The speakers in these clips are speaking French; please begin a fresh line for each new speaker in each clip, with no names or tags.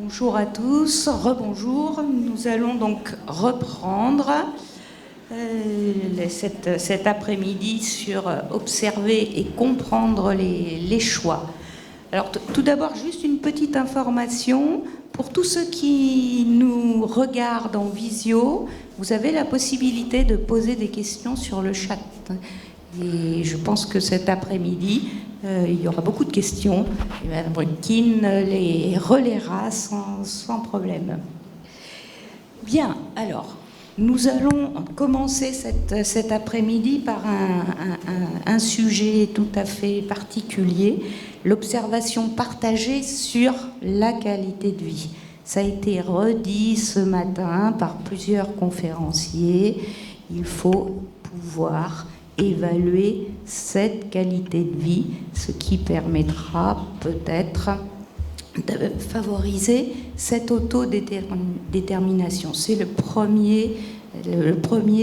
Bonjour à tous, rebonjour. Nous allons donc reprendre cet après-midi sur observer et comprendre les choix. Alors tout d'abord, juste une petite information. Pour tous ceux qui nous regardent en visio, vous avez la possibilité de poser des questions sur le chat. Et je pense que cet après-midi, il y aura beaucoup de questions. Et Mme Brunkin les relaiera sans problème. Bien, alors, nous allons commencer cet après-midi par un sujet tout à fait particulier, l'observation partagée sur la qualité de vie. Ça a été redit ce matin par plusieurs conférenciers. Il faut pouvoir évaluer cette qualité de vie, ce qui permettra peut-être de favoriser cette autodétermination. C'est le premier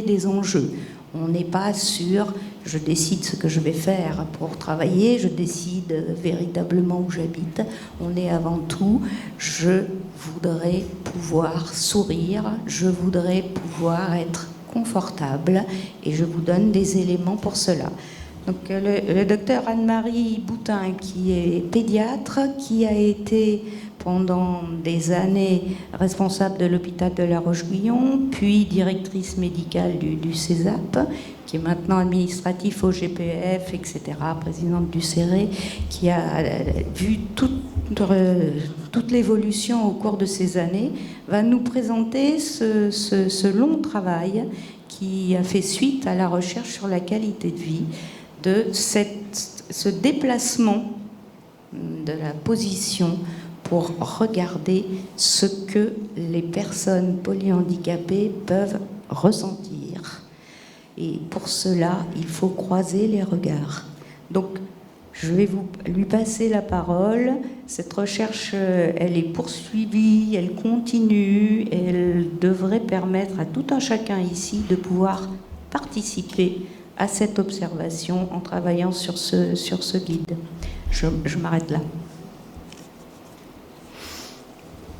des enjeux. On n'est pas sûr, je décide ce que je vais faire pour travailler, je décide véritablement où j'habite. On est avant tout, je voudrais pouvoir sourire, je voudrais pouvoir être confortable, et je vous donne des éléments pour cela. Donc, le docteur Anne-Marie Boutin, qui est pédiatre, qui a été pendant des années responsable de l'hôpital de La Roche-Guyon, puis directrice médicale du CESAP, qui est maintenant administratif au GPF, etc., présidente du CERE, qui a vu toute l'évolution au cours de ces années, va nous présenter ce long travail qui a fait suite à la recherche sur la qualité de vie, de ce déplacement de la position pour regarder ce que les personnes polyhandicapées peuvent ressentir. Et pour cela, il faut croiser les regards. Donc, je vais lui passer la parole. Cette recherche, elle est poursuivie, elle continue, elle devrait permettre à tout un chacun ici de pouvoir participer à cette observation en travaillant sur ce guide. Je m'arrête là.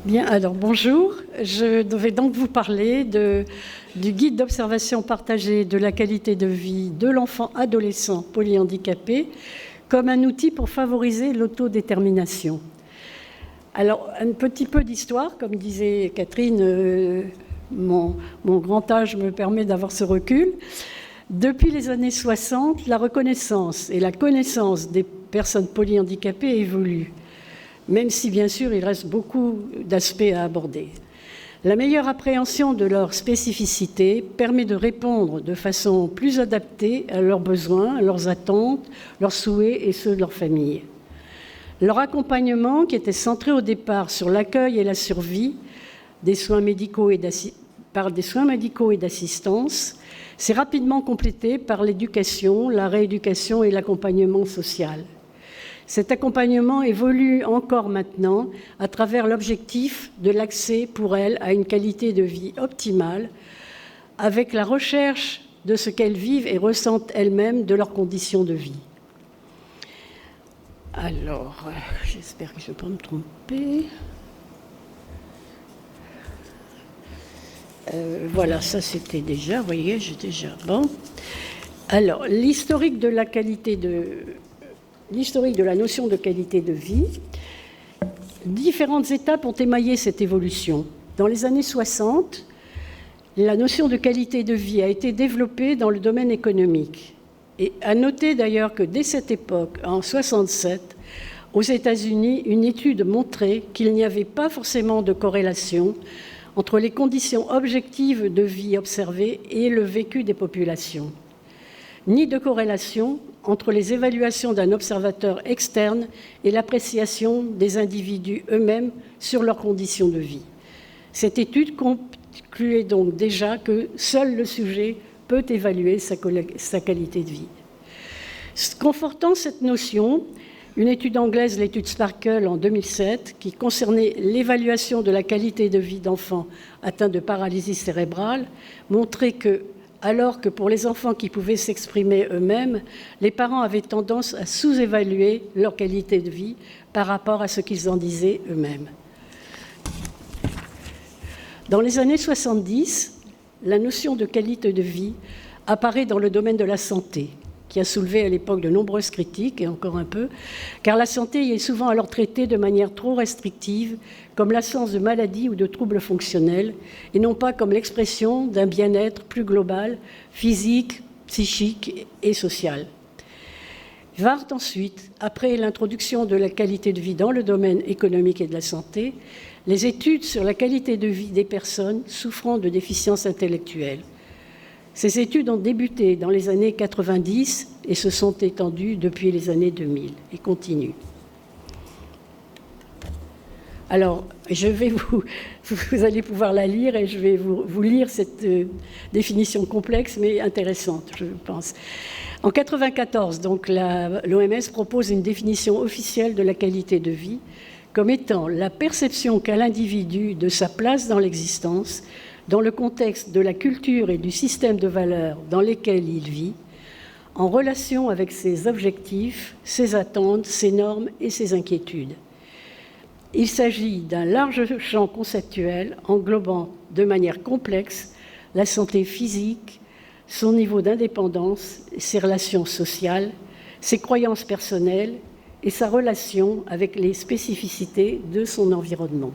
Bien, alors bonjour. Je vais donc vous parler du guide d'observation partagée de la qualité de vie de l'enfant adolescent polyhandicapé comme un outil pour favoriser l'autodétermination. Alors, un petit peu d'histoire, comme disait Catherine, mon grand âge me permet d'avoir ce recul. Depuis les années 60, la reconnaissance et la connaissance des personnes polyhandicapées évoluent, même si, bien sûr, il reste beaucoup d'aspects à aborder. La meilleure appréhension de leurs spécificités permet de répondre de façon plus adaptée à leurs besoins, à leurs attentes, leurs souhaits et ceux de leur famille. Leur accompagnement, qui était centré au départ sur l'accueil et la survie des soins médicaux par des soins médicaux et d'assistance, s'est rapidement complété par l'éducation, la rééducation et l'accompagnement social. Cet accompagnement évolue encore maintenant à travers l'objectif de l'accès pour elles à une qualité de vie optimale, avec la recherche de ce qu'elles vivent et ressentent elles-mêmes de leurs conditions de vie. Alors, j'espère que je ne vais pas me tromper. Voilà, ça c'était déjà, vous voyez, j'ai déjà... Bon. Alors, l'historique de la notion de qualité de vie, différentes étapes ont émaillé cette évolution. Dans les années 60, la notion de qualité de vie a été développée dans le domaine économique. Et à noter d'ailleurs que dès cette époque, en 67, aux États-Unis, une étude montrait qu'il n'y avait pas forcément de corrélation entre les conditions objectives de vie observées et le vécu des populations, ni de corrélation entre les évaluations d'un observateur externe et l'appréciation des individus eux-mêmes sur leurs conditions de vie. Cette étude concluait donc déjà que seul le sujet peut évaluer sa qualité de vie. Confortant cette notion, une étude anglaise, l'étude Sparkle en 2007, qui concernait l'évaluation de la qualité de vie d'enfants atteints de paralysie cérébrale, montrait que, alors que pour les enfants qui pouvaient s'exprimer eux-mêmes, les parents avaient tendance à sous-évaluer leur qualité de vie par rapport à ce qu'ils en disaient eux-mêmes. Dans les années 70, la notion de qualité de vie apparaît dans le domaine de la santé, qui a soulevé à l'époque de nombreuses critiques, et encore un peu, car la santé y est souvent alors traitée de manière trop restrictive, comme l'absence de maladies ou de troubles fonctionnels, et non pas comme l'expression d'un bien-être plus global, physique, psychique et social. Vinrent ensuite, après l'introduction de la qualité de vie dans le domaine économique et de la santé, les études sur la qualité de vie des personnes souffrant de déficiences intellectuelles. Ces études ont débuté dans les années 90 et se sont étendues depuis les années 2000 et continuent. Alors, vous allez pouvoir la lire et je vais vous lire cette définition complexe mais intéressante, je pense. En 1994, donc, l'OMS propose une définition officielle de la qualité de vie comme étant la perception qu'a l'individu de sa place dans l'existence, dans le contexte de la culture et du système de valeurs dans lesquels il vit, en relation avec ses objectifs, ses attentes, ses normes et ses inquiétudes. Il s'agit d'un large champ conceptuel englobant de manière complexe la santé physique, son niveau d'indépendance, ses relations sociales, ses croyances personnelles et sa relation avec les spécificités de son environnement.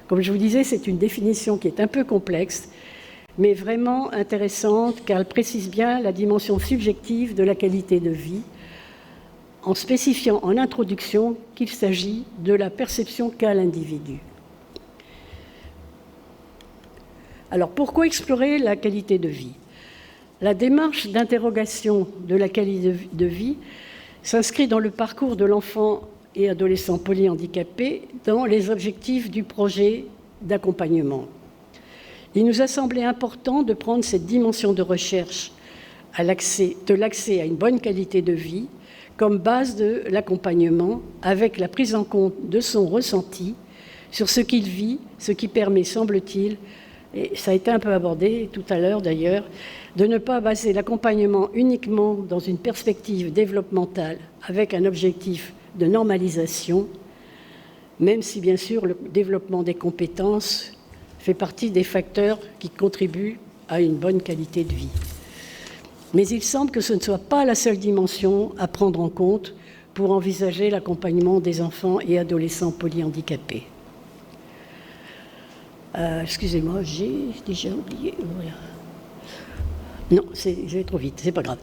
Comme je vous disais, c'est une définition qui est un peu complexe, mais vraiment intéressante, car elle précise bien la dimension subjective de la qualité de vie, en spécifiant en introduction qu'il s'agit de la perception qu'a l'individu. Alors, pourquoi explorer la qualité de vie ? La démarche d'interrogation de la qualité de vie s'inscrit dans le parcours de l'enfant et adolescent polyhandicapé dans les objectifs du projet d'accompagnement. Il nous a semblé important de prendre cette dimension de recherche de l'accès à une bonne qualité de vie comme base de l'accompagnement, avec la prise en compte de son ressenti sur ce qu'il vit, ce qui permet, semble-t-il, et ça a été un peu abordé tout à l'heure d'ailleurs, de ne pas baser l'accompagnement uniquement dans une perspective développementale avec un objectif de normalisation, même si bien sûr le développement des compétences fait partie des facteurs qui contribuent à une bonne qualité de vie. Mais il semble que ce ne soit pas la seule dimension à prendre en compte pour envisager l'accompagnement des enfants et adolescents polyhandicapés. Excusez-moi, j'ai déjà oublié. Voilà. Non, je vais trop vite, c'est pas grave.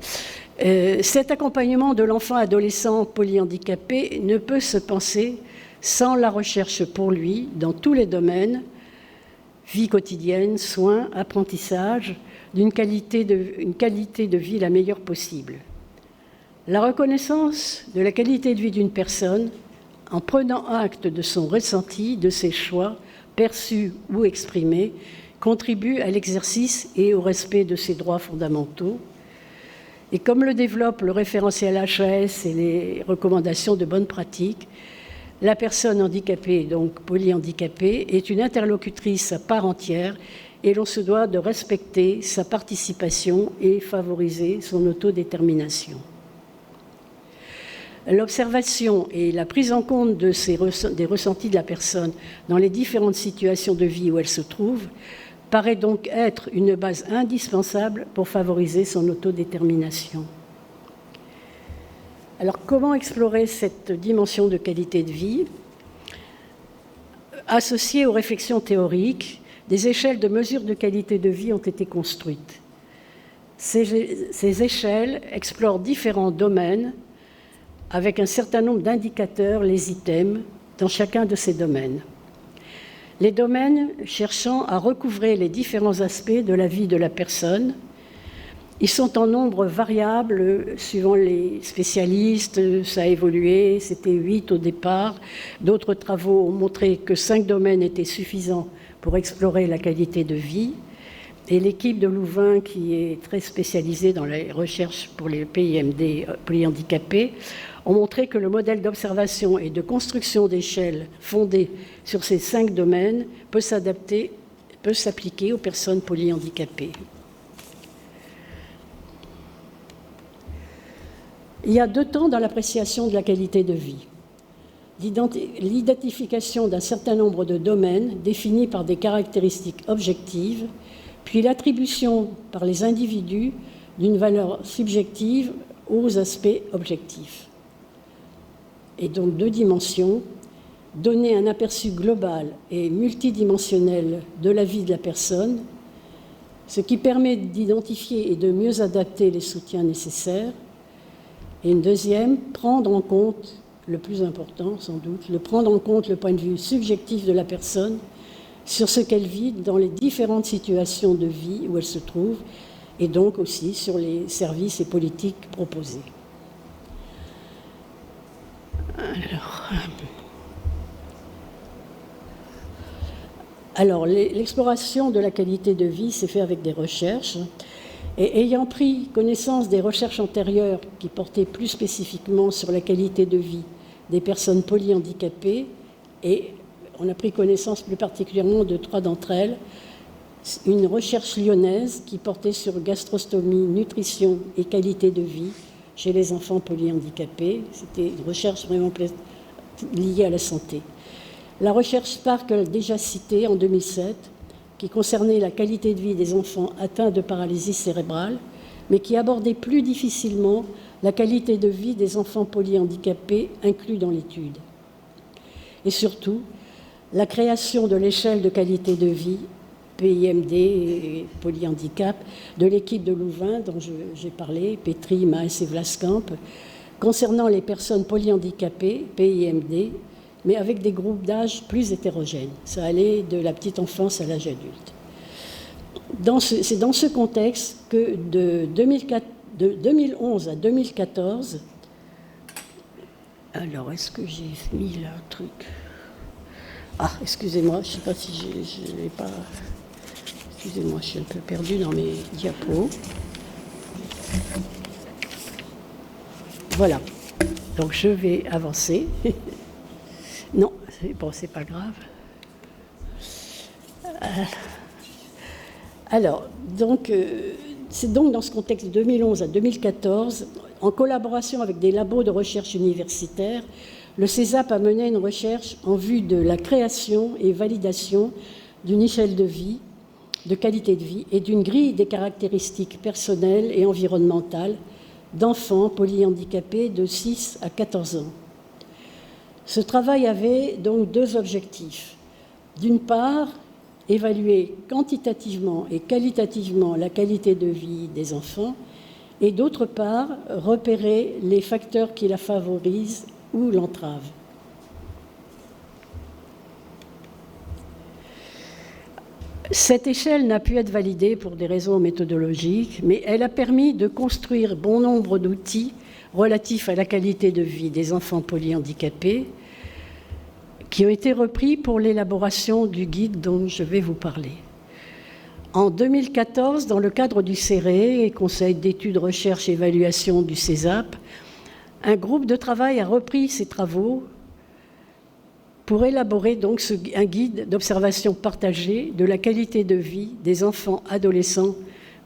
Cet accompagnement de l'enfant adolescent polyhandicapé ne peut se penser sans la recherche pour lui, dans tous les domaines, vie quotidienne, soins, apprentissage, d'une qualité de vie la meilleure possible. La reconnaissance de la qualité de vie d'une personne, en prenant acte de son ressenti, de ses choix, perçus ou exprimés, contribue à l'exercice et au respect de ses droits fondamentaux. Et comme le développe le référentiel HAS et les recommandations de bonnes pratiques, la personne handicapée, donc polyhandicapée, est une interlocutrice à part entière et l'on se doit de respecter sa participation et favoriser son autodétermination. L'observation et la prise en compte des ressentis de la personne dans les différentes situations de vie où elle se trouve paraît donc être une base indispensable pour favoriser son autodétermination. Alors, comment explorer cette dimension de qualité de vie ? Associée aux réflexions théoriques, des échelles de mesure de qualité de vie ont été construites. Ces échelles explorent différents domaines avec un certain nombre d'indicateurs, les items, dans chacun de ces domaines. Les domaines cherchant à recouvrer les différents aspects de la vie de la personne. Ils sont en nombre variable, suivant les spécialistes, ça a évolué, c'était 8 au départ. D'autres travaux ont montré que 5 domaines étaient suffisants pour explorer la qualité de vie. Et l'équipe de Louvain, qui est très spécialisée dans les recherches pour les PIMD polyhandicapés, ont montré que le modèle d'observation et de construction d'échelle fondé sur ces 5 domaines peut s'appliquer aux personnes polyhandicapées. Il y a 2 temps dans l'appréciation de la qualité de vie. l'identification d'un certain nombre de domaines définis par des caractéristiques objectives, puis l'attribution par les individus d'une valeur subjective aux aspects objectifs. Et donc 2 dimensions, donner un aperçu global et multidimensionnel de la vie de la personne, ce qui permet d'identifier et de mieux adapter les soutiens nécessaires. Et une deuxième, prendre en compte, le plus important sans doute, prendre en compte le point de vue subjectif de la personne sur ce qu'elle vit dans les différentes situations de vie où elle se trouve, et donc aussi sur les services et politiques proposés. Alors, l'exploration de la qualité de vie s'est faite avec des recherches. Et ayant pris connaissance des recherches antérieures qui portaient plus spécifiquement sur la qualité de vie des personnes polyhandicapées, et on a pris connaissance plus particulièrement de 3 d'entre elles, une recherche lyonnaise qui portait sur gastrostomie, nutrition et qualité de vie chez les enfants polyhandicapés. C'était une recherche vraiment liée à la santé. La recherche Sparkle, déjà citée en 2007, qui concernait la qualité de vie des enfants atteints de paralysie cérébrale, mais qui abordait plus difficilement la qualité de vie des enfants polyhandicapés inclus dans l'étude. Et surtout, la création de l'échelle de qualité de vie, PIMD et polyhandicap, de l'équipe de Louvain dont j'ai parlé, Petri, Maes et Vlaskamp, concernant les personnes polyhandicapées, PIMD, mais avec des groupes d'âge plus hétérogènes. Ça allait de la petite enfance à l'âge adulte. C'est dans ce contexte que de 2011 à 2014, alors est-ce que j'ai mis là un truc? Ah, excusez-moi, je ne sais pas si je n'ai pas... Excusez-moi, je suis un peu perdue dans mes diapos. Voilà, donc je vais avancer. Non, bon, c'est pas grave. Alors, donc, c'est donc dans ce contexte de 2011 à 2014, en collaboration avec des labos de recherche universitaires, le CESAP a mené une recherche en vue de la création et validation d'une échelle de vie, de qualité de vie et d'une grille des caractéristiques personnelles et environnementales d'enfants polyhandicapés de 6 à 14 ans. Ce travail avait donc 2 objectifs. D'une part, évaluer quantitativement et qualitativement la qualité de vie des enfants, et d'autre part, repérer les facteurs qui la favorisent ou l'entravent. Cette échelle n'a pu être validée pour des raisons méthodologiques, mais elle a permis de construire bon nombre d'outils relatifs à la qualité de vie des enfants polyhandicapés qui ont été repris pour l'élaboration du guide dont je vais vous parler. En 2014, dans le cadre du CERE, Conseil d'études, recherche et évaluation du CESAP, un groupe de travail a repris ses travaux pour élaborer donc un guide d'observation partagée de la qualité de vie des enfants adolescents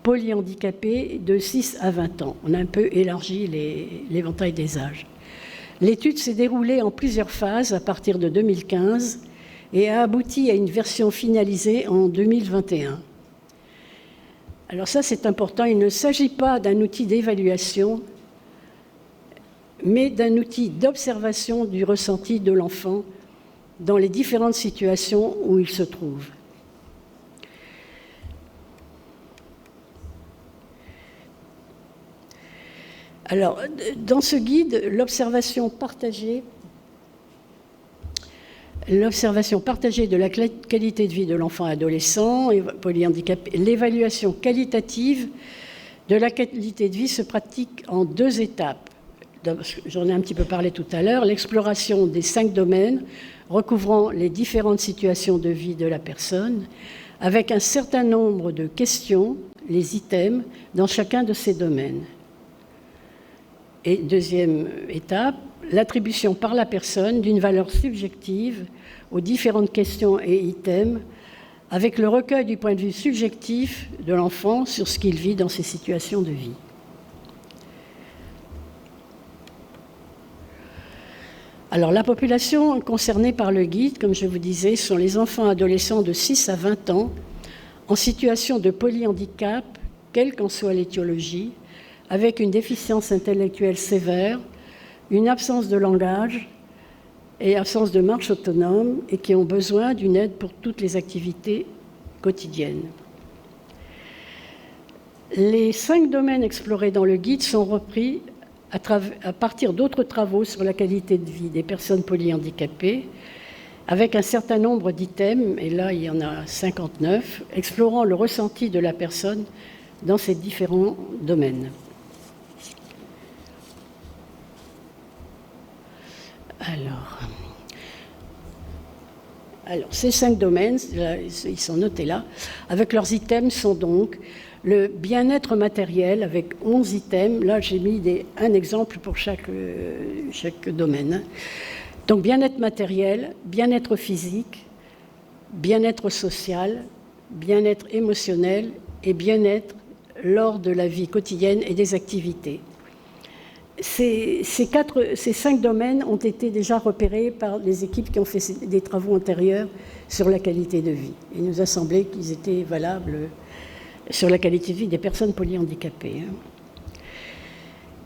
polyhandicapés de 6 à 20 ans. On a un peu élargi l'éventail des âges. L'étude s'est déroulée en plusieurs phases à partir de 2015 et a abouti à une version finalisée en 2021. Alors ça, c'est important, il ne s'agit pas d'un outil d'évaluation, mais d'un outil d'observation du ressenti de l'enfant dans les différentes situations où il se trouve. Alors, dans ce guide, l'observation partagée de la qualité de vie de l'enfant adolescent et polyhandicapé, l'évaluation qualitative de la qualité de vie se pratique en 2 étapes. J'en ai un petit peu parlé tout à l'heure, l'exploration des 5 domaines recouvrant les différentes situations de vie de la personne, avec un certain nombre de questions, les items, dans chacun de ces domaines. Et 2e étape, l'attribution par la personne d'une valeur subjective aux différentes questions et items, avec le recueil du point de vue subjectif de l'enfant sur ce qu'il vit dans ces situations de vie. Alors, la population concernée par le guide, comme je vous disais, sont les enfants adolescents de 6 à 20 ans en situation de polyhandicap, quelle qu'en soit l'étiologie, avec une déficience intellectuelle sévère, une absence de langage et absence de marche autonome, et qui ont besoin d'une aide pour toutes les activités quotidiennes. Les 5 domaines explorés dans le guide sont repris à partir d'autres travaux sur la qualité de vie des personnes polyhandicapées, avec un certain nombre d'items, et là il y en a 59, explorant le ressenti de la personne dans ces différents domaines. Alors, ces 5 domaines, ils sont notés là, avec leurs items sont donc le bien-être matériel avec 11 items. Là, j'ai mis un exemple pour chaque domaine. Donc, bien-être matériel, bien-être physique, bien-être social, bien-être émotionnel et bien-être lors de la vie quotidienne et des activités. Ces 5 domaines ont été déjà repérés par les équipes qui ont fait des travaux antérieurs sur la qualité de vie. Il nous a semblé qu'ils étaient valables sur la qualité de vie des personnes polyhandicapées.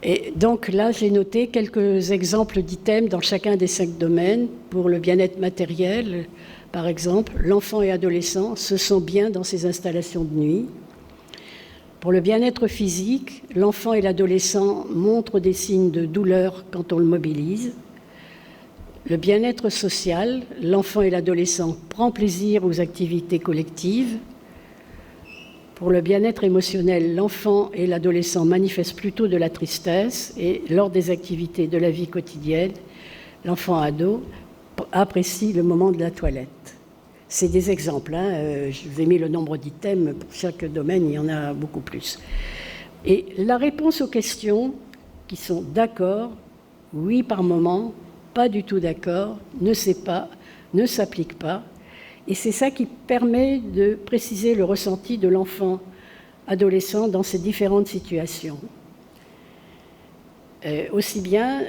Et donc là, j'ai noté quelques exemples d'items dans chacun des 5 domaines. Pour le bien-être matériel, par exemple, l'enfant et adolescent se sent bien dans ses installations de nuit. Pour le bien-être physique, l'enfant et l'adolescent montrent des signes de douleur quand on le mobilise. Le bien-être social, l'enfant et l'adolescent prend plaisir aux activités collectives. Pour le bien-être émotionnel, l'enfant et l'adolescent manifestent plutôt de la tristesse et lors des activités de la vie quotidienne, l'enfant ado apprécie le moment de la toilette. C'est des exemples, hein. Je vous ai mis le nombre d'items, pour chaque domaine, il y en a beaucoup plus. Et la réponse aux questions qui sont d'accord, oui par moment, pas du tout d'accord, ne sait pas, ne s'applique pas. Et c'est ça qui permet de préciser le ressenti de l'enfant adolescent dans ces différentes situations. Aussi bien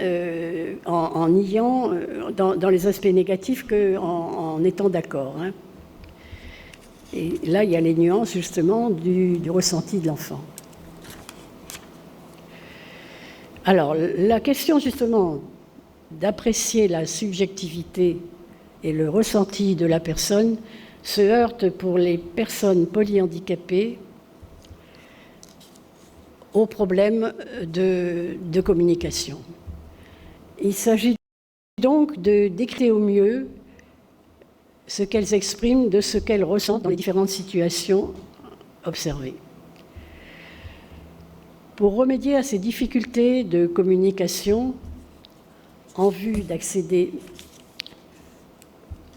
en niant dans les aspects négatifs qu'en étant d'accord. Hein. Et là, il y a les nuances justement du ressenti de l'enfant. Alors, la question justement d'apprécier la subjectivité et le ressenti de la personne se heurte pour les personnes polyhandicapées aux problèmes de communication. Il s'agit donc de décrire au mieux ce qu'elles expriment de ce qu'elles ressentent dans les différentes situations observées. Pour remédier à ces difficultés de communication, en vue d'accéder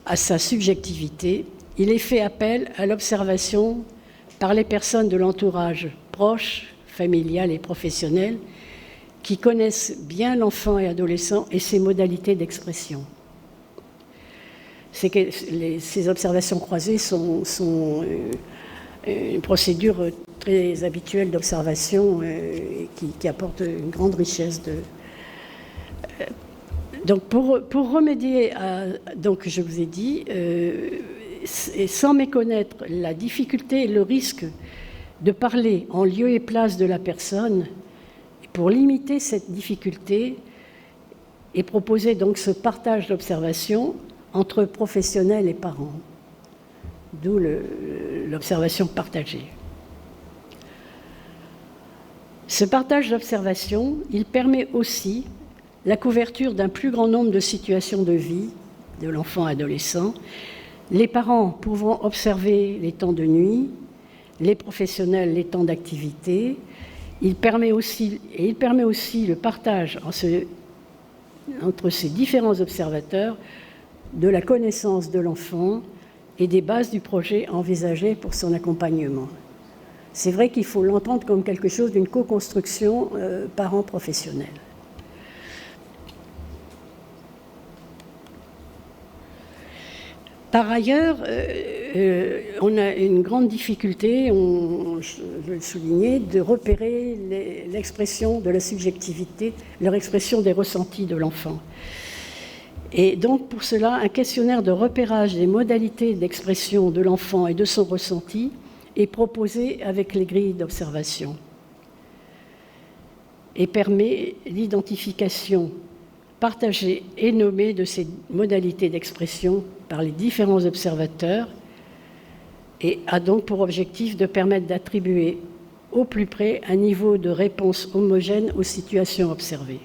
à sa subjectivité, il est fait appel à l'observation par les personnes de l'entourage proche, familial et professionnel, qui connaissent bien l'enfant et adolescent et ses modalités d'expression. Ces observations croisées sont une procédure très habituelle d'observation qui apporte une grande richesse de... Donc pour remédier à... Donc je vous ai dit, et sans méconnaître la difficulté et le risque de parler en lieu et place de la personne, pour limiter cette difficulté et proposer donc ce partage d'observation entre professionnels et parents, d'où l'observation partagée. Ce partage d'observation, il permet aussi la couverture d'un plus grand nombre de situations de vie de l'enfant adolescent, les parents pouvant observer les temps de nuit, les professionnels les temps d'activité. Il permet aussi le partage entre ces différents observateurs de la connaissance de l'enfant et des bases du projet envisagé pour son accompagnement. C'est vrai qu'il faut l'entendre comme quelque chose d'une co-construction parent-professionnel. Par ailleurs, on a une grande difficulté, je veux le souligner, de repérer l'expression de la subjectivité, leur expression des ressentis de l'enfant. Et donc, pour cela, un questionnaire de repérage des modalités d'expression de l'enfant et de son ressenti est proposé avec les grilles d'observation et permet l'identification partagée et nommée de ces modalités d'expression par les différents observateurs et a donc pour objectif de permettre d'attribuer au plus près un niveau de réponse homogène aux situations observées.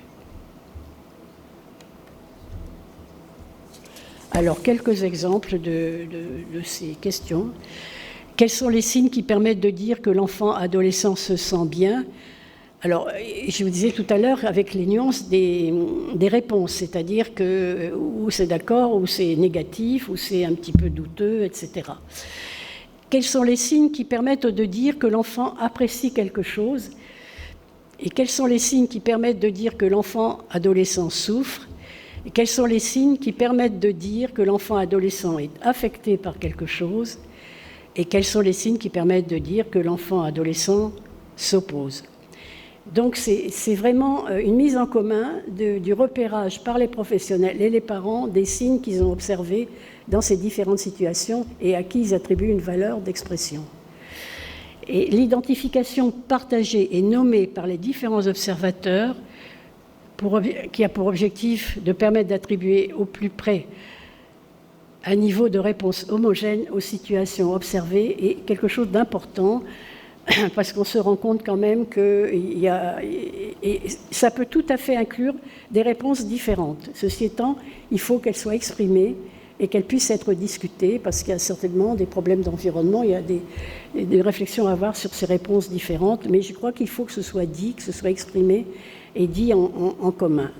Alors, quelques exemples de ces questions. Quels sont les signes qui permettent de dire que l'enfant adolescent se sent bien ? Alors, je vous disais tout à l'heure, avec les nuances des réponses, c'est-à-dire que ou c'est d'accord, ou c'est négatif, ou c'est un petit peu douteux, etc. Quels sont les signes qui permettent de dire que l'enfant apprécie quelque chose ? Et quels sont les signes qui permettent de dire que l'enfant adolescent souffre ? Et quels sont les signes qui permettent de dire que l'enfant adolescent est affecté par quelque chose? Et quels sont les signes qui permettent de dire que l'enfant adolescent s'oppose? Donc c'est vraiment une mise en commun du repérage par les professionnels et les parents des signes qu'ils ont observés dans ces différentes situations et à qui ils attribuent une valeur d'expression. Et l'identification partagée et nommée par les différents observateurs qui a pour objectif de permettre d'attribuer au plus près un niveau de réponse homogène aux situations observées est quelque chose d'important parce qu'on se rend compte quand même que ça peut tout à fait inclure des réponses différentes. Ceci étant, il faut qu'elles soient exprimées et qu'elles puissent être discutées parce qu'il y a certainement des problèmes d'environnement, il y a des réflexions à avoir sur ces réponses différentes, mais je crois qu'il faut que ce soit dit, que ce soit exprimé et dit en commun,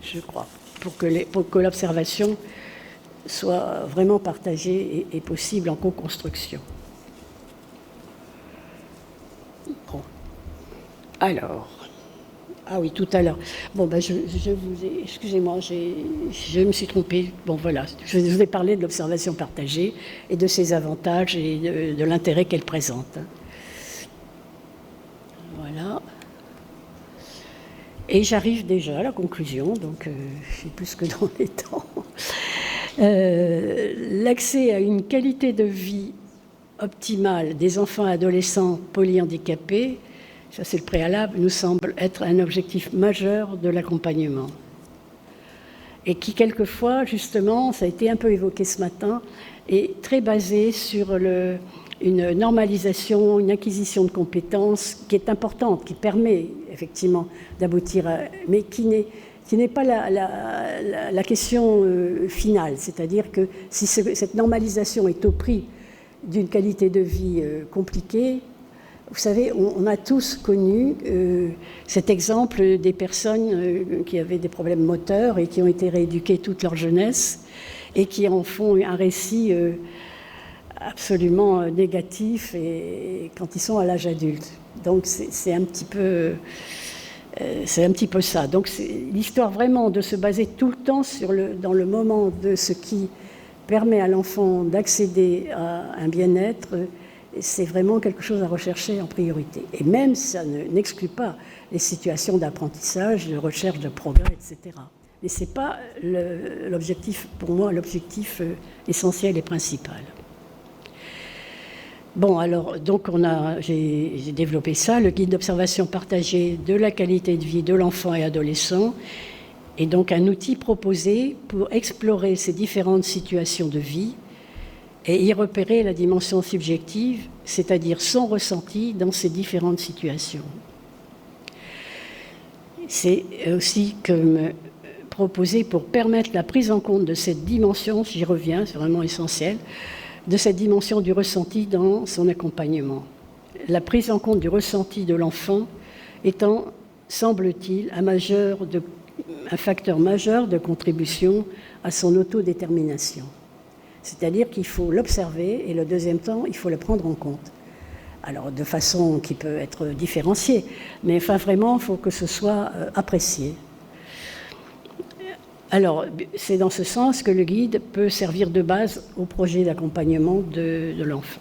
je crois, pour que l'observation soit vraiment partagée et possible en co-construction. Bon. Alors, ah oui, tout à l'heure. Bon, ben je vous ai, excusez-moi, je me suis trompée. Bon, voilà, je vous ai parlé de l'observation partagée et de ses avantages et de l'intérêt qu'elle présente. Voilà. Et j'arrive déjà à la conclusion, donc je suis plus que dans les temps. L'accès à une qualité de vie optimale des enfants et adolescents polyhandicapés, ça c'est le préalable, nous semble être un objectif majeur de l'accompagnement. Et qui quelquefois, justement, ça a été un peu évoqué ce matin, est très basé sur une normalisation, une acquisition de compétences qui est importante, qui permet effectivement d'aboutir à... mais qui n'est pas la question finale. C'est-à-dire que si cette normalisation est au prix d'une qualité de vie compliquée, vous savez, on a tous connu cet exemple des personnes qui avaient des problèmes moteurs et qui ont été rééduquées toute leur jeunesse et qui en font un récit absolument négatif et quand ils sont à l'âge adulte. Donc c'est un petit peu ça. Donc c'est l'histoire vraiment de se baser tout le temps dans le moment de ce qui permet à l'enfant d'accéder à un bien-être. C'est vraiment quelque chose à rechercher en priorité. Et même ça n'exclut pas les situations d'apprentissage, de recherche de progrès, etc. Mais ce n'est pas l'objectif, pour moi, l'objectif essentiel et principal. Bon, alors, donc j'ai développé ça, le guide d'observation partagée de la qualité de vie de l'enfant et adolescent, et donc un outil proposé pour explorer ces différentes situations de vie et y repérer la dimension subjective, c'est-à-dire son ressenti dans ces différentes situations. C'est aussi comme proposé pour permettre la prise en compte de cette dimension, j'y reviens, c'est vraiment essentiel, de cette dimension du ressenti dans son accompagnement. La prise en compte du ressenti de l'enfant étant, semble-t-il, un facteur majeur de contribution à son autodétermination. C'est-à-dire qu'il faut l'observer et le deuxième temps, il faut le prendre en compte. Alors, de façon qui peut être différenciée, mais enfin, vraiment, il faut que ce soit apprécié. Alors, c'est dans ce sens que le guide peut servir de base au projet d'accompagnement de l'enfant.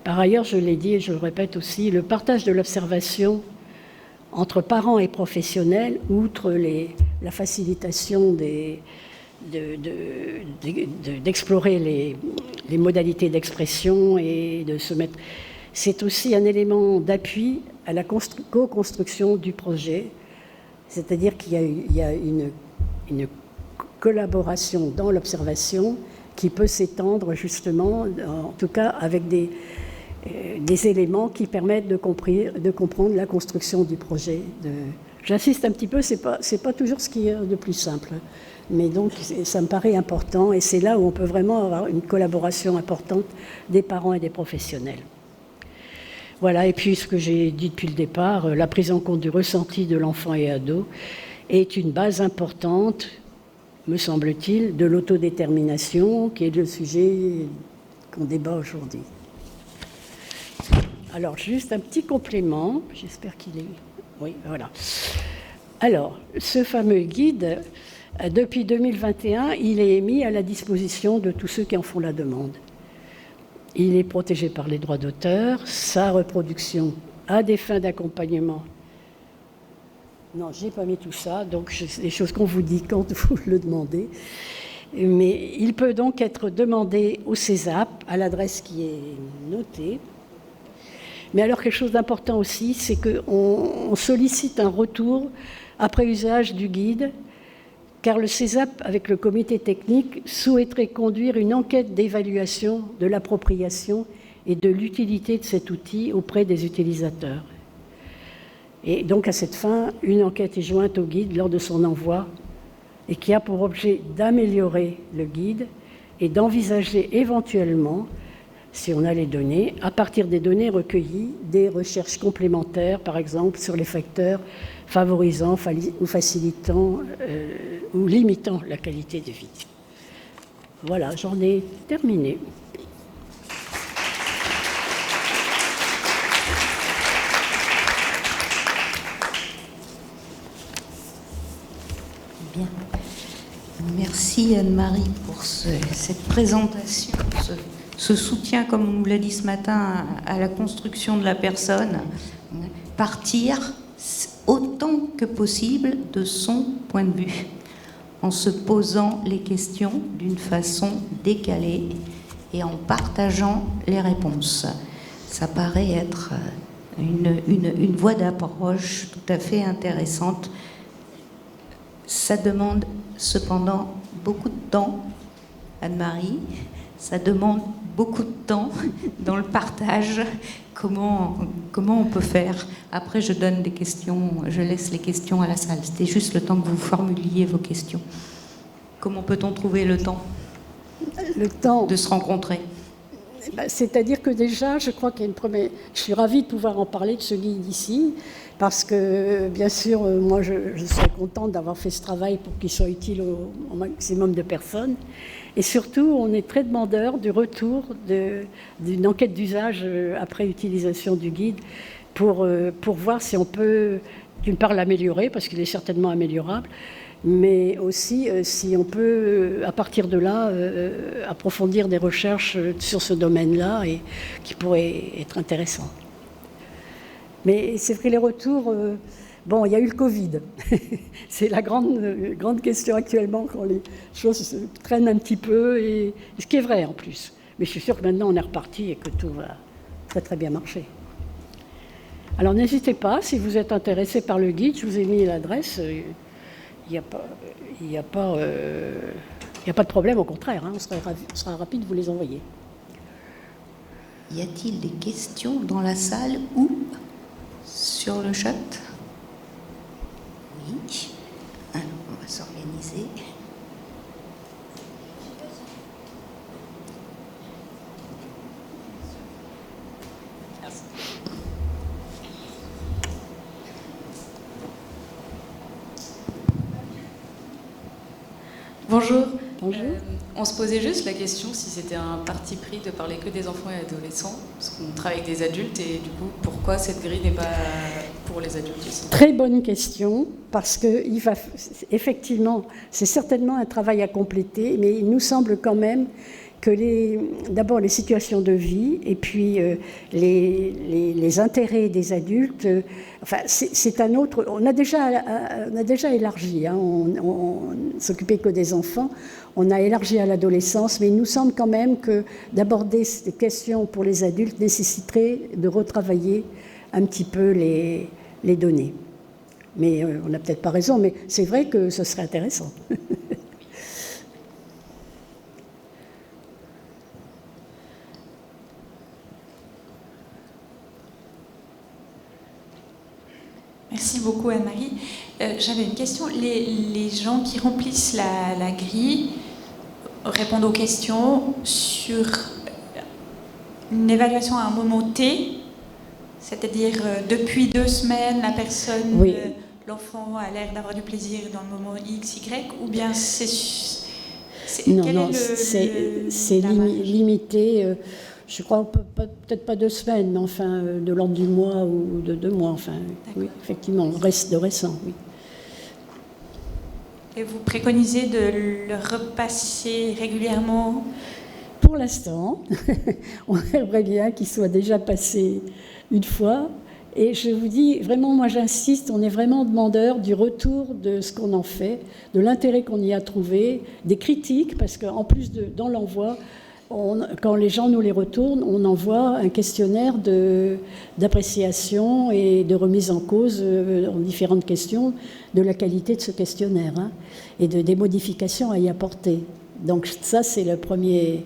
Par ailleurs, je l'ai dit et je le répète aussi, le partage de l'observation entre parents et professionnels, outre la facilitation d'explorer les modalités d'expression et de se mettre. C'est aussi un élément d'appui à la co-construction du projet, c'est-à-dire qu'il y a une collaboration dans l'observation qui peut s'étendre justement, en tout cas avec des éléments qui permettent de comprendre la construction du projet. J'insiste un petit peu, c'est pas toujours ce qui est de plus simple, mais donc ça me paraît important et c'est là où on peut vraiment avoir une collaboration importante des parents et des professionnels. Voilà, et puis ce que j'ai dit depuis le départ, la prise en compte du ressenti de l'enfant et ado est une base importante, me semble-t-il, de l'autodétermination, qui est le sujet qu'on débat aujourd'hui. Alors, juste un petit complément, j'espère qu'il est... Oui, voilà. Alors, ce fameux guide, depuis 2021, il est mis à la disposition de tous ceux qui en font la demande. Il est protégé par les droits d'auteur, sa reproduction à des fins d'accompagnement. Non, je n'ai pas mis tout ça, donc c'est des choses qu'on vous dit quand vous le demandez. Mais il peut donc être demandé au CESAP, à l'adresse qui est notée. Mais alors, quelque chose d'important aussi, c'est qu'on sollicite un retour après usage du guide, car le CESAP, avec le comité technique, souhaiterait conduire une enquête d'évaluation de l'appropriation et de l'utilité de cet outil auprès des utilisateurs. Et donc, à cette fin, une enquête est jointe au guide lors de son envoi et qui a pour objet d'améliorer le guide et d'envisager éventuellement, si on a les données, à partir des données recueillies, des recherches complémentaires, par exemple, sur les facteurs favorisant ou facilitant ou limitant la qualité de vie. Voilà, j'en ai terminé.
Bien. Merci Anne-Marie pour cette présentation, ce soutien, comme on nous l'a dit ce matin, à la construction de la personne. Partir autant que possible de son point de vue, en se posant les questions d'une façon décalée et en partageant les réponses. Ça paraît être une voie d'approche tout à fait intéressante. Ça demande cependant beaucoup de temps, Anne-Marie, ça demande beaucoup de temps dans le partage. Comment on peut faire? Après, je donne des questions, je laisse les questions à la salle. C'était juste le temps que vous formuliez vos questions. Comment peut-on trouver le temps de se rencontrer?
C'est-à-dire que déjà, je crois qu'il y a une première... Je suis ravie de pouvoir en parler de ce guide ici, parce que, bien sûr, moi, je serais contente d'avoir fait ce travail pour qu'il soit utile au maximum de personnes. Et surtout, on est très demandeur du retour d'une enquête d'usage après utilisation du guide pour voir si on peut, d'une part, l'améliorer, parce qu'il est certainement améliorable, mais aussi si on peut, à partir de là, approfondir des recherches sur ce domaine-là et qui pourraient être intéressantes. Mais c'est vrai, les retours... Bon, il y a eu le Covid. C'est la grande question actuellement quand les choses traînent un petit peu, et ce qui est vrai en plus. Mais je suis sûre que maintenant on est reparti et que tout va très très bien marcher. Alors n'hésitez pas, si vous êtes intéressé par le guide, je vous ai mis l'adresse. Il n'y a pas de problème, au contraire, hein, on sera rapide de vous les envoyer.
Y a-t-il des questions dans la salle ou sur le chat? Oui. Alors, on va s'organiser. Merci.
Bonjour.
Bonjour.
On se posait juste la question si c'était un parti pris de parler que des enfants et adolescents, parce qu'on travaille avec des adultes, et du coup, pourquoi cette grille n'est pas pour les adultes aussi?
Très bonne question, parce que effectivement, c'est certainement un travail à compléter, mais il nous semble quand même que d'abord les situations de vie et puis les intérêts des adultes, enfin c'est un autre, on a déjà élargi, hein, on s'occupait que des enfants, on a élargi à l'adolescence, mais il nous semble quand même que d'aborder ces questions pour les adultes nécessiterait de retravailler un petit peu les données. Mais on n'a peut-être pas raison, mais c'est vrai que ce serait intéressant.
Merci beaucoup Anne-Marie. J'avais une question. Les gens qui remplissent la grille répondent aux questions sur une évaluation à un moment T, c'est-à-dire depuis 2 semaines, la personne,
oui.
L'enfant a l'air d'avoir du plaisir dans le moment X, Y, ou bien
non, c'est limité. Je crois peut-être pas 2 semaines, mais enfin de l'ordre du mois ou de 2 mois. Enfin, oui, effectivement, de récent, oui.
Et vous préconisez de le repasser régulièrement?
Pour l'instant, on aimerait bien qu'il soit déjà passé une fois. Et je vous dis, vraiment, moi j'insiste, on est vraiment demandeur du retour de ce qu'on en fait, de l'intérêt qu'on y a trouvé, des critiques, parce qu'en plus dans l'envoi, quand les gens nous les retournent, on envoie un questionnaire d'appréciation et de remise en cause en différentes questions de la qualité de ce questionnaire, hein, et des modifications à y apporter. Donc ça, c'est le premier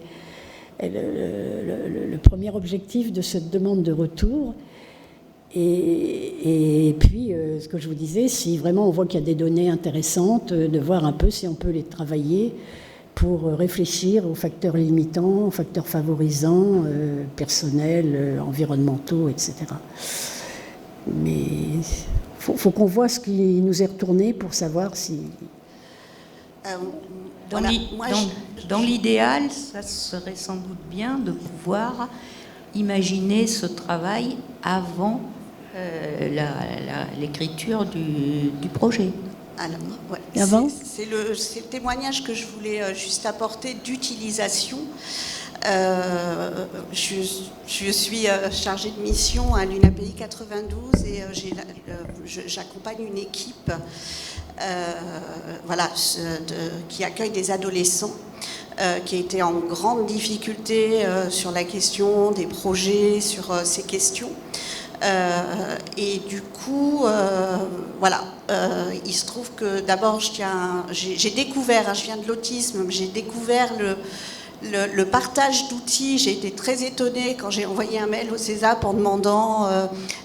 objectif de cette demande de retour. Et puis, ce que je vous disais, si vraiment on voit qu'il y a des données intéressantes, de voir un peu si on peut les travailler pour réfléchir aux facteurs limitants, aux facteurs favorisants, personnels, environnementaux, etc. Mais il faut qu'on voit ce qui nous est retourné pour savoir si...
Dans l'idéal, ça serait sans doute bien de pouvoir imaginer ce travail avant l'écriture du projet.
Alors, ouais, c'est le témoignage que je voulais juste apporter d'utilisation. Je suis chargée de mission à l'UNAPI 92 et j'accompagne une équipe qui accueille des adolescents qui étaient en grande difficulté sur la question des projets, sur ces questions. Et du coup, il se trouve que d'abord, j'ai découvert, je viens de l'autisme, j'ai découvert le partage d'outils. J'ai été très étonnée quand j'ai envoyé un mail au CESAP en demandant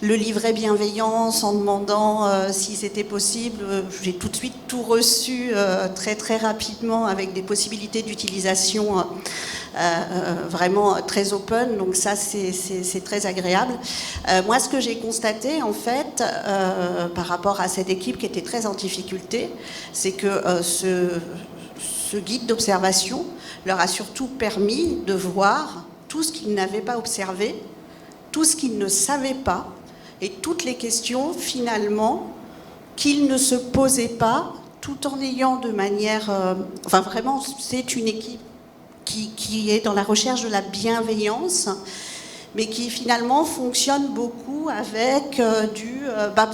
le livret bienveillance, en demandant si c'était possible. J'ai tout de suite tout reçu très très rapidement avec des possibilités d'utilisation vraiment très open, donc ça c'est très agréable. Moi, ce que j'ai constaté en fait par rapport à cette équipe qui était très en difficulté, c'est que ce guide d'observation leur a surtout permis de voir tout ce qu'ils n'avaient pas observé, tout ce qu'ils ne savaient pas et toutes les questions finalement qu'ils ne se posaient pas, tout en ayant de manière... vraiment, c'est une équipe qui est dans la recherche de la bienveillance, mais qui finalement fonctionne beaucoup avec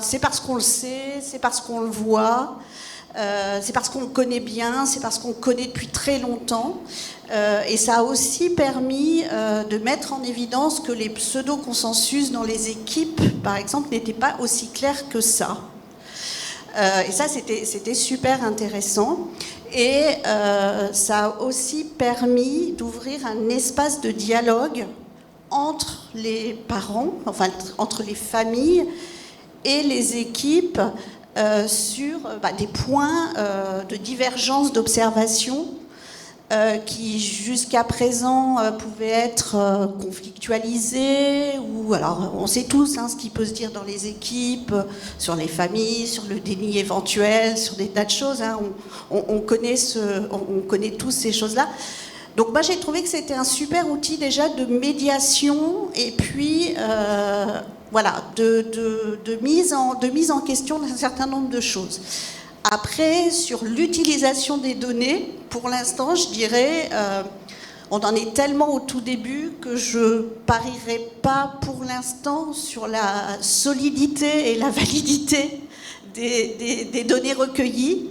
c'est parce qu'on le sait, c'est parce qu'on le voit, c'est parce qu'on le connaît bien, c'est parce qu'on le connaît depuis très longtemps. Et ça a aussi permis de mettre en évidence que les pseudo-consensus dans les équipes, par exemple, n'étaient pas aussi clairs que ça. Et ça, c'était super intéressant. Et ça a aussi permis d'ouvrir un espace de dialogue entre les parents, enfin entre les familles et les équipes sur des points de divergence d'observation qui jusqu'à présent pouvaient être conflictualisés, ou alors on sait tous ce qui peut se dire dans les équipes, sur les familles, sur le déni éventuel, sur des tas de choses, hein. On connaît tous ces choses-là. Donc moi j'ai trouvé que c'était un super outil déjà de médiation et puis de mise en question d'un certain nombre de choses. Après, sur l'utilisation des données, pour l'instant, je dirais, On en est tellement au tout début que je parierai pas pour l'instant sur la solidité et la validité des données recueillies.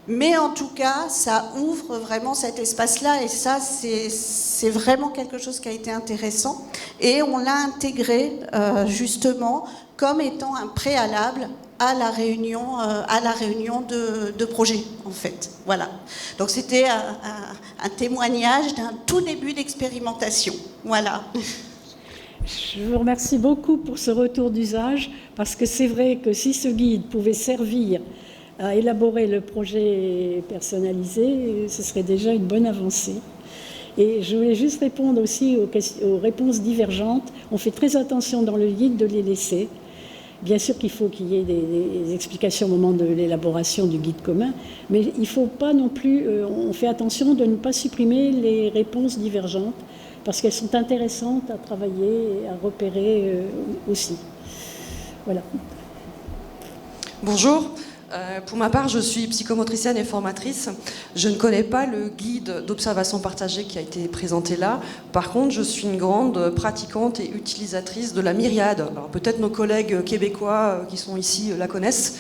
Mais en tout cas, ça ouvre vraiment cet espace-là et ça, c'est vraiment quelque chose qui a été intéressant. Et on l'a intégré justement comme étant un préalable à la réunion de projet, en fait. Voilà. Donc c'était un témoignage d'un tout début d'expérimentation. Voilà.
Je vous remercie beaucoup pour ce retour d'usage, parce que c'est vrai que si ce guide pouvait servir à élaborer le projet personnalisé, ce serait déjà une bonne avancée. Et je voulais juste répondre aussi aux réponses divergentes. On fait très attention dans le guide de les laisser. Bien sûr qu'il faut qu'il y ait des explications au moment de l'élaboration du guide commun, mais il ne faut pas non plus, on fait attention de ne pas supprimer les réponses divergentes, parce qu'elles sont intéressantes à travailler et à repérer aussi. Voilà.
Bonjour. Pour ma part, je suis psychomotricienne et formatrice. Je ne connais pas le guide d'observation partagée qui a été présenté là. Par contre, je suis une grande pratiquante et utilisatrice de la myriade. Alors, peut-être nos collègues québécois qui sont ici la connaissent.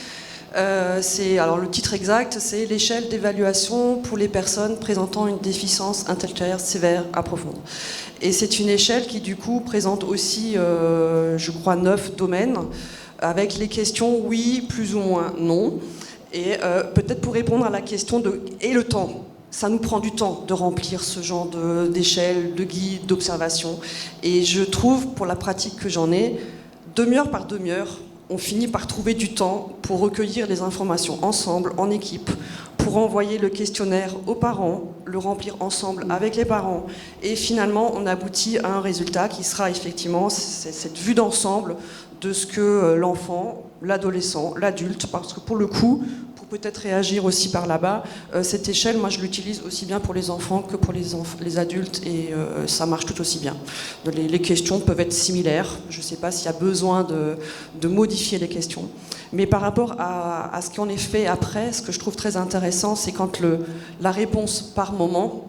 Alors, le titre exact, c'est l'échelle d'évaluation pour les personnes présentant une déficience intellectuelle sévère à profonde. Et c'est une échelle qui, du coup, présente aussi, je crois, 9 domaines, avec les questions oui, plus ou moins non. Et peut-être pour répondre à la question de « et le temps ?» Ça nous prend du temps de remplir ce genre d'échelle, de guide, d'observation. Et je trouve, pour la pratique que j'en ai, demi-heure par demi-heure, on finit par trouver du temps pour recueillir les informations ensemble, en équipe, pour envoyer le questionnaire aux parents, le remplir ensemble avec les parents. Et finalement, on aboutit à un résultat qui sera effectivement cette vue d'ensemble de ce que l'enfant, l'adolescent, l'adulte, parce que pour le coup, pour peut-être réagir aussi par là-bas, cette échelle, moi je l'utilise aussi bien pour les enfants que pour les adultes et ça marche tout aussi bien. Les questions peuvent être similaires, je ne sais pas s'il y a besoin de modifier les questions. Mais par rapport à ce qu'on est fait après, ce que je trouve très intéressant, c'est quand la réponse par moment,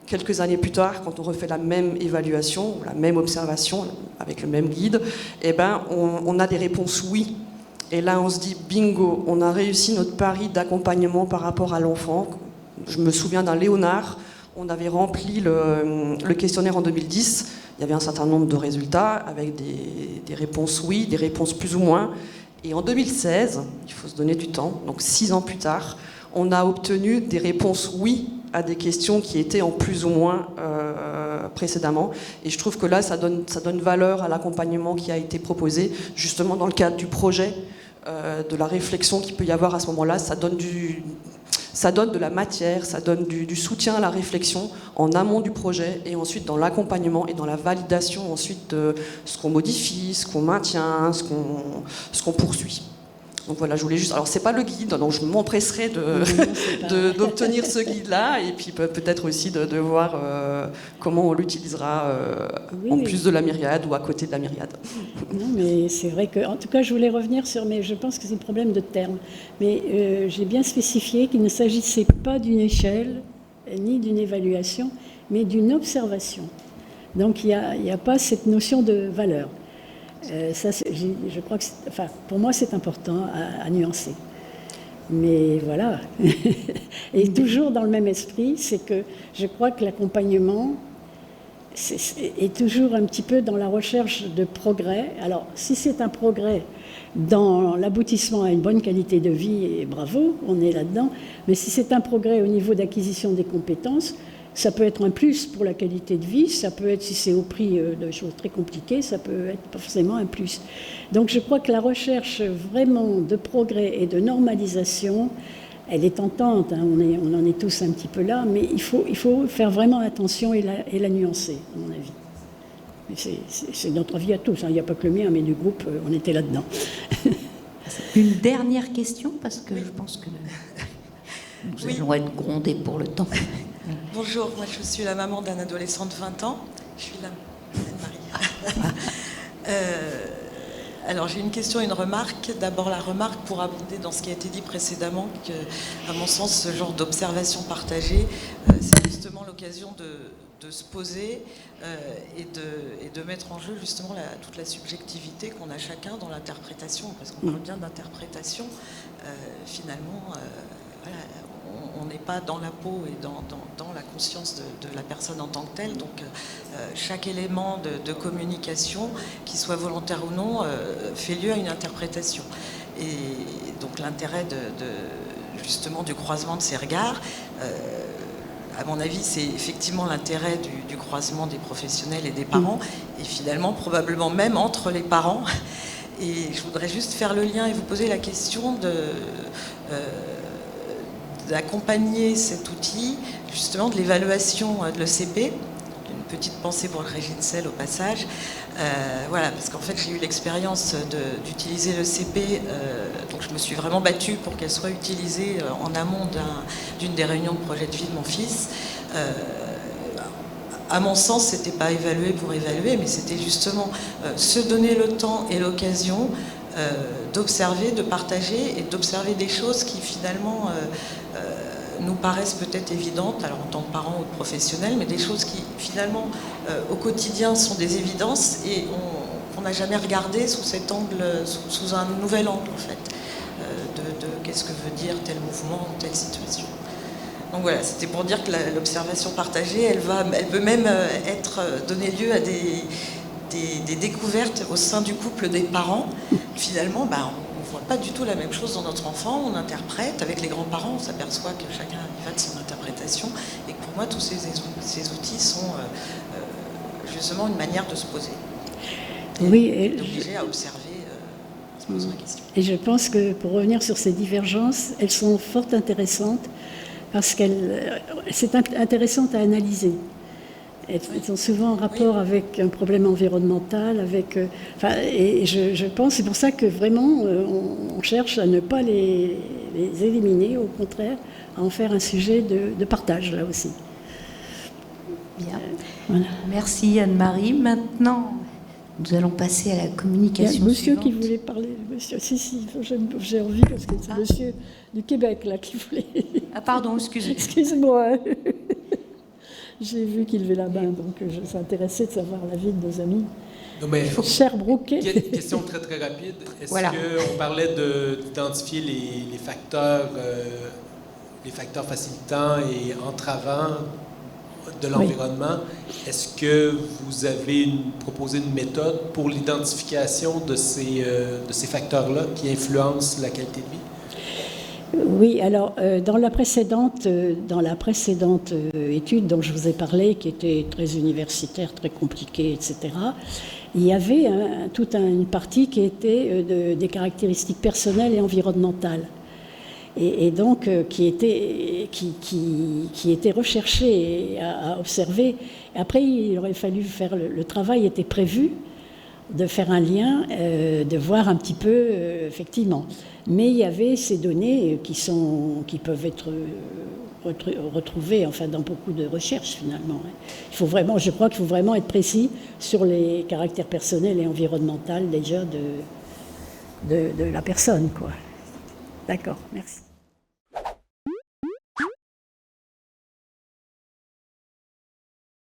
quelques années plus tard, quand on refait la même évaluation, la même observation, avec le même guide, eh ben, on a des réponses oui. Et là, on se dit, bingo, on a réussi notre pari d'accompagnement par rapport à l'enfant. Je me souviens d'un Léonard, on avait rempli le questionnaire en 2010, il y avait un certain nombre de résultats, avec des réponses oui, des réponses plus ou moins. Et en 2016, il faut se donner du temps, donc 6 ans plus tard, on a obtenu des réponses oui à des questions qui étaient en plus ou moins précédemment. Et je trouve que là, ça donne valeur à l'accompagnement qui a été proposé, justement dans le cadre du projet, de la réflexion qu'il peut y avoir à ce moment-là. Ça donne de la matière, ça donne du soutien à la réflexion en amont du projet et ensuite dans l'accompagnement et dans la validation ensuite de ce qu'on modifie, ce qu'on maintient, ce qu'on poursuit. Donc voilà, je voulais juste... Alors, c'est pas le guide, donc je m'empresserai d'obtenir ce guide-là, et puis peut-être aussi de voir comment on l'utilisera en plus de la myriade ou à côté de la myriade.
Non, mais c'est vrai que... En tout cas, je voulais revenir sur... Mais je pense que c'est un problème de terme. Mais j'ai bien spécifié qu'il ne s'agissait pas d'une échelle, ni d'une évaluation, mais d'une observation. Donc, il n'y a pas cette notion de valeur. Ça, je crois que, pour moi, c'est important à nuancer. Mais voilà. Et toujours dans le même esprit, c'est que je crois que l'accompagnement est toujours un petit peu dans la recherche de progrès. Alors, si c'est un progrès dans l'aboutissement à une bonne qualité de vie, et bravo, on est là-dedans. Mais si c'est un progrès au niveau d'acquisition des compétences, ça peut être un plus pour la qualité de vie, ça peut être, si c'est au prix de choses très compliquées, ça peut être pas forcément un plus. Donc je crois que la recherche vraiment de progrès et de normalisation, elle est tentante, hein, on en est tous un petit peu là, mais il faut faire vraiment attention et la nuancer, à mon avis. C'est notre avis à tous, hein, il n'y a pas que le mien, mais du groupe, on était là-dedans.
Une dernière question, parce que je pense que nous allons être grondés pour le temps.
Bonjour, moi je suis la maman d'un adolescent de 20 ans. Je suis là, Marie. Alors j'ai une question et une remarque. D'abord la remarque pour abonder dans ce qui a été dit précédemment, que, à mon sens, ce genre d'observation partagée, c'est justement l'occasion de se poser et de mettre en jeu justement toute la subjectivité qu'on a chacun dans l'interprétation, parce qu'on parle bien d'interprétation. Finalement, voilà, on n'est pas dans la peau et dans la conscience de la personne en tant que telle. Donc chaque élément de communication, qu'il soit volontaire ou non, fait lieu à une interprétation. Et donc l'intérêt justement du croisement de ces regards, à mon avis, c'est effectivement l'intérêt du croisement des professionnels et des parents, et finalement probablement même entre les parents. Et je voudrais juste faire le lien et vous poser la question d'accompagner cet outil, justement, de l'évaluation de l'ECP. Une petite pensée pour Régine Selle au passage. Voilà, parce qu'en fait, j'ai eu l'expérience d'utiliser l'ECP, donc je me suis vraiment battue pour qu'elle soit utilisée en amont d'une des réunions de projet de vie de mon fils. À mon sens, c'était pas évaluer pour évaluer, mais c'était justement se donner le temps et l'occasion d'observer, de partager et d'observer des choses qui finalement nous paraissent peut-être évidentes, alors en tant que parents ou de professionnels, mais des choses qui finalement au quotidien sont des évidences et qu'on n'a jamais regardé sous cet angle, sous un nouvel angle en fait, de qu'est-ce que veut dire tel mouvement ou telle situation. Donc voilà, c'était pour dire que l'observation partagée, elle peut même donner lieu à des découvertes au sein du couple des parents. Finalement, on ne voit pas du tout la même chose dans notre enfant, on interprète. Avec les grands-parents, on s'aperçoit que chacun y va de son interprétation. Et que pour moi, tous ces outils sont justement une manière de se poser.
Oui, et
d'obliger à observer, en se posant la question.
Et je pense que pour revenir sur ces divergences, elles sont fort intéressantes parce qu'elles c'est intéressant à analyser. Elles sont souvent en rapport avec un problème environnemental, et je pense, c'est pour ça que vraiment on cherche à ne pas les éliminer, au contraire, à en faire un sujet de partage là aussi.
Bien.
Voilà.
Merci Anne-Marie. Maintenant, nous allons passer à la communication.
Il y a monsieur
suivante.
qui voulait parler. Monsieur, si, j'ai envie parce que c'est monsieur du Québec là qui voulait.
Ah pardon, excusez-moi.
Excusez-moi. J'ai vu qu'il levait la main, donc je suis intéressée de savoir l'avis de nos amis.
Non, mais,
Cher Brouquet.
question très très rapide. Est-ce
Voilà.
qu'on parlait d'identifier les facteurs facilitants et entravants de l'environnement? Oui. Est-ce que vous avez proposé une méthode pour l'identification de ces facteurs-là qui influencent la qualité de vie?
Oui, alors dans la précédente étude dont je vous ai parlé, qui était très universitaire, très compliquée, etc., il y avait toute une partie qui était des caractéristiques personnelles et environnementales, et donc qui était recherchée à observer. Après, il aurait fallu faire le travail était prévu de faire un lien, de voir un petit peu, effectivement. Mais il y avait ces données qui peuvent être retrouvées enfin, dans beaucoup de recherches, finalement. Je crois qu'il faut vraiment être précis sur les caractères personnels et environnementaux, déjà, de la personne, quoi. D'accord, merci.